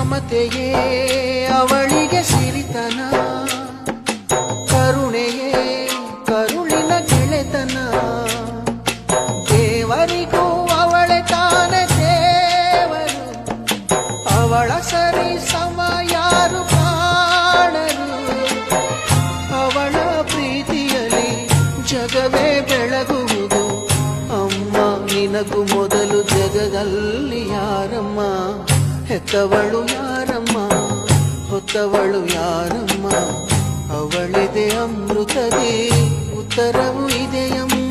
ಮಮತೆಯೇ ಅವಳಿಗೆ ಸಿರಿತನ, ಕರುಣೆಯೇ ಕರುಳಿನ ಗೆಳೆತನ. ದೇವರಿಗೂ ಅವಳೆ ತಾನೆ ದೇವರು, ಅವಳ ಸರಿ ಸಮ ಯಾರು ಕಾಣರು. ಅವಳ ಪ್ರೀತಿಯಲ್ಲಿ ಜಗವೇ ಬೆಳಗುವುದು. ಅಮ್ಮ ನಿನಗೂ ಮೊದಲು ಜಗದಲ್ಲಿ ಯಾರಮ್ಮ, ಹೆತ್ತವಳು ಯಾರಮ್ಮ, ಹೊತ್ತವಳು ಯಾರಮ್ಮ. ಅವಳಿದೆ ಅಮೃತದೇ ಉತ್ತರವು ಇದೆಯಮ್ಮ.